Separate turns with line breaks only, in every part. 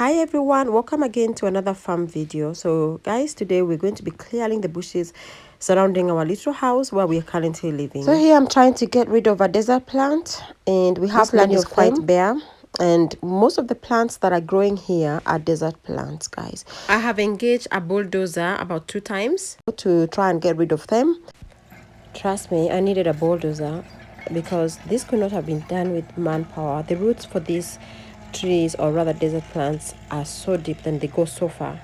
Hi everyone, welcome again to another farm video. So guys, today we're going to be clearing the bushes surrounding our little house where we are currently living. So here I'm trying to get rid of a desert plant, and we have plenty of quite bare, and most of the plants that are growing here are desert plants, guys. I have engaged a bulldozer about 2 times to try and get rid of them. Trust me, I needed a bulldozer because this could not have been done with manpower. The roots for these trees, or rather desert plants, are so deep and they go so far.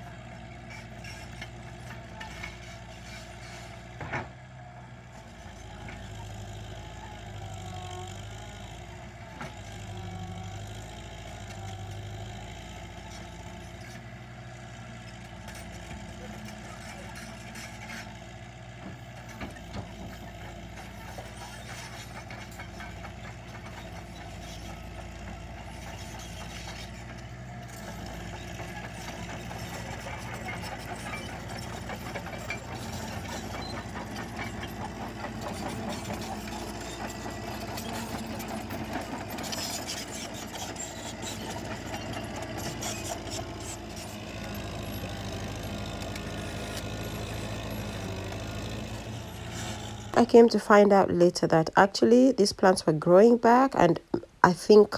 I came to find out later that actually these plants were growing back, and I think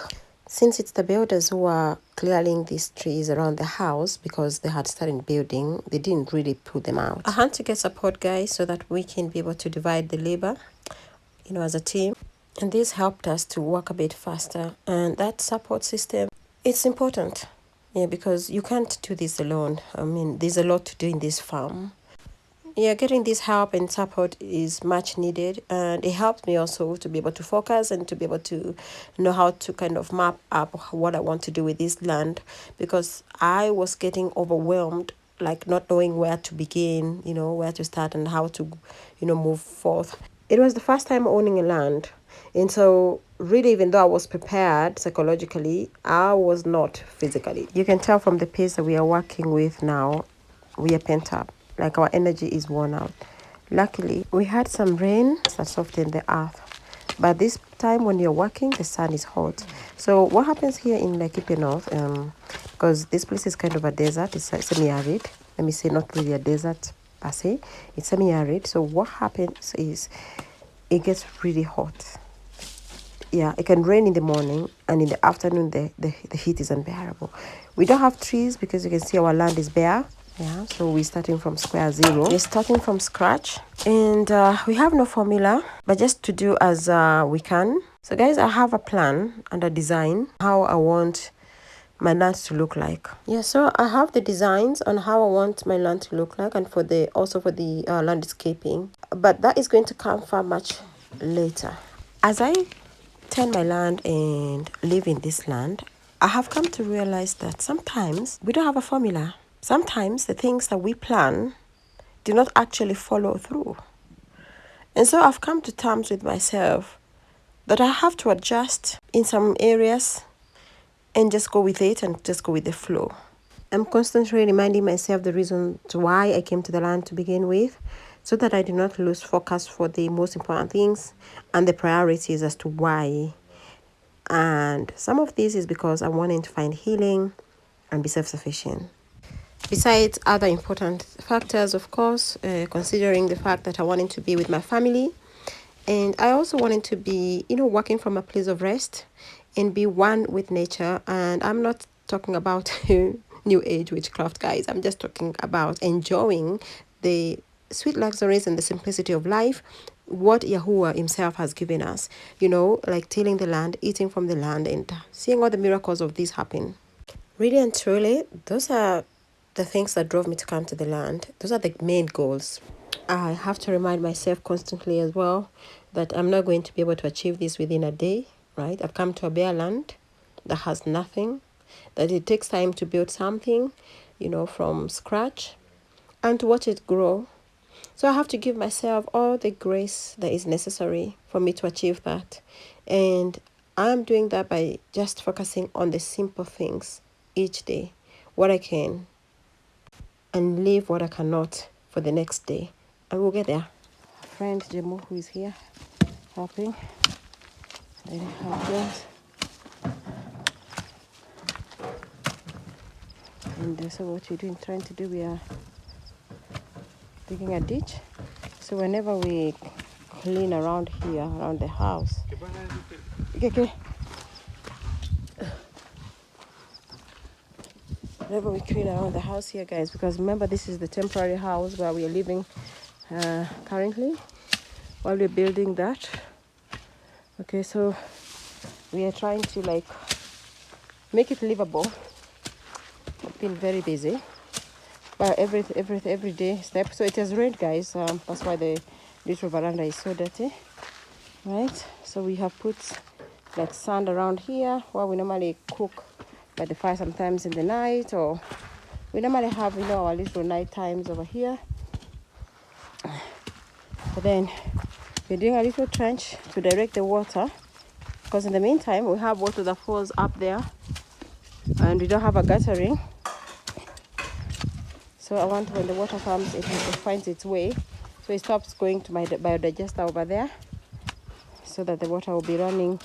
since it's the builders who are clearing these trees around the house because they had started building, they didn't really pull them out. I had to get support, guys, so that we can be able to divide the labor, as a team. And this helped us to work a bit faster. And that support system, it's important. Yeah, because you can't do this alone. I mean, there's a lot to do in this farm. Yeah, getting this help and support is much needed, and it helped me also to be able to focus and to be able to know how to kind of map up what I want to do with this land, because I was getting overwhelmed, like not knowing where to begin, where to start and how to, move forth. It was the first time owning a land, and so really, even though I was prepared psychologically, I was not physically. You can tell from the pace that we are working with now, we are pent up. Like our energy is worn out. Luckily, we had some rain that softened the earth. But this time when you're working, the sun is hot. So what happens here in Laikipia North, because this place is kind of a desert, it's semi-arid. Let me say not really a desert per se, it's semi-arid. So what happens is it gets really hot. Yeah, it can rain in the morning, and in the afternoon, the heat is unbearable. We don't have trees because you can see our land is bare. Yeah, so we're starting from square zero. We're starting from scratch, and we have no formula, but just to do as we can. So guys, I have a plan and a design how I want my land to look like. Yeah, so I have the designs on how I want my land to look like, and for the landscaping, but that is going to come far much later. As I tend my land and live in this land, I have come to realize that sometimes we don't have a formula. Sometimes the things that we plan do not actually follow through. And so I've come to terms with myself that I have to adjust in some areas and just go with it and just go with the flow. I'm constantly reminding myself the reason why I came to the land to begin with, so that I do not lose focus for the most important things and the priorities as to why. And some of this is because I'm wanting to find healing and be self-sufficient. Besides other important factors, of course, considering the fact that I wanted to be with my family, and I also wanted to be, working from a place of rest and be one with nature. And I'm not talking about new age witchcraft, guys. I'm just talking about enjoying the sweet luxuries and the simplicity of life, what Yahuwah himself has given us, like tilling the land, eating from the land, and seeing all the miracles of this happen. Really and truly, those are the things that drove me to come to the land. Those are the main goals. I have to remind myself constantly as well that I'm not going to be able to achieve this within a day, right? I've come to a bare land that has nothing, that it takes time to build something, from scratch, and to watch it grow. So I have to give myself all the grace that is necessary for me to achieve that. And I'm doing that by just focusing on the simple things each day, what I can, and leave what I cannot for the next day. And we'll get there. A friend Jemo, who is here helping. Let me help you. And so what we're trying to do, we are digging a ditch. So whenever we clean around here, around the house. Okay. Whenever we clean around the house here, guys, because remember this is the temporary house where we are living currently while we're building that. Okay, so we are trying to like make it livable. I've been very busy, but every day step. So it has rained, guys. That's why the little veranda is so dirty, right? So we have put like sand around here where we normally cook by the fire sometimes in the night, or we normally have, you know, our little night times over here. But then we're doing a little trench to direct the water, because in the meantime we have water that falls up there and we don't have a guttering. So I want when the water comes, it finds its way, so it stops going to my biodigester over there, so that the water will be running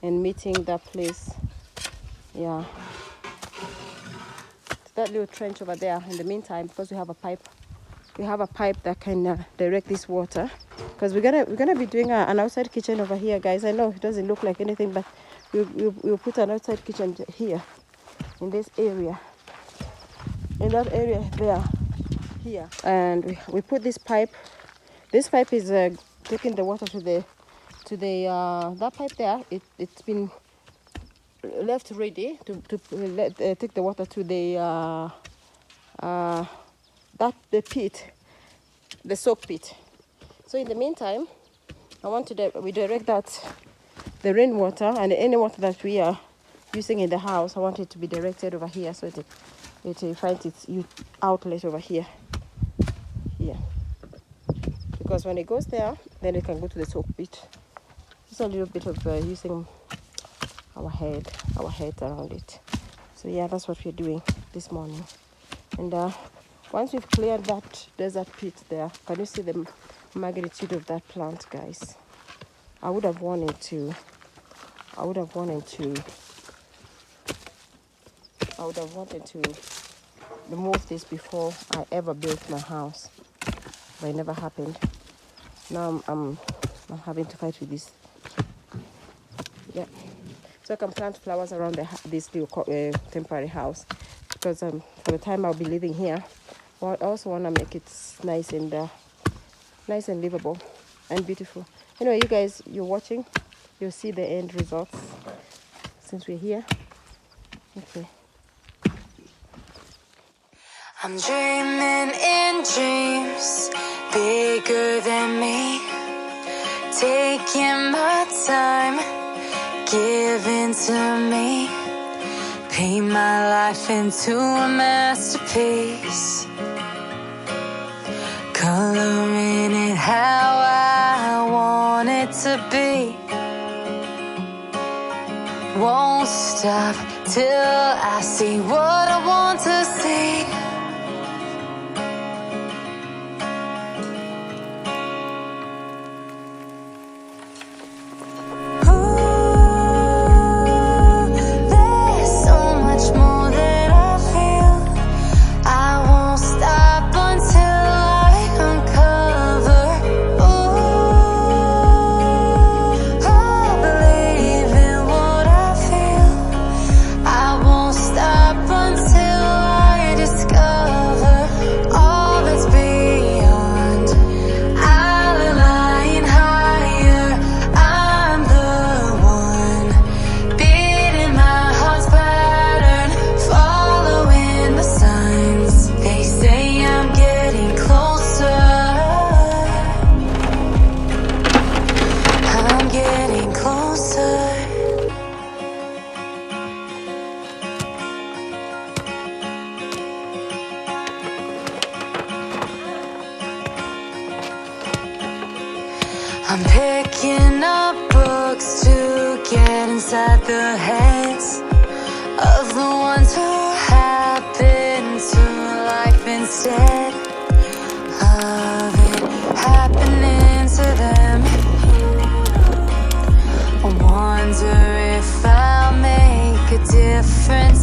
and meeting that place. Yeah, that little trench over there. In the meantime, because we have a pipe that can direct this water, because we're gonna be doing an outside kitchen over here, guys. I know it doesn't look like anything, but we'll put an outside kitchen here in this area, in that area there, here. And we put this pipe. This pipe is taking the water to the that pipe there. It's been left ready to take the water to the the pit, the soak pit. So in the meantime, I want to we direct that the rainwater and any water that we are using in the house, I want it to be directed over here, so it finds its outlet over here, because when it goes there, then it can go to the soak pit. Just a little bit of using our head around it. So yeah, that's what we're doing this morning. And once we've cleared that desert pit there, can you see the magnitude of that plant, guys? I would have wanted to remove this before I ever built my house, but it never happened. Now I'm having to fight with this. Yeah, so I can plant flowers around this little temporary house, because for the time I'll be living here, I also want to make it nice and livable and beautiful. Anyway, you guys, you're watching, you'll see the end results since we're here. Okay.
I'm dreaming in dreams bigger than me, taking my time, giving to me, paint my life into a masterpiece, coloring it how I want it to be. Won't stop till I see what I want to see. I'm picking up books to get inside the heads of the ones who happen to life instead of it happening to them. I wonder if I'll make a difference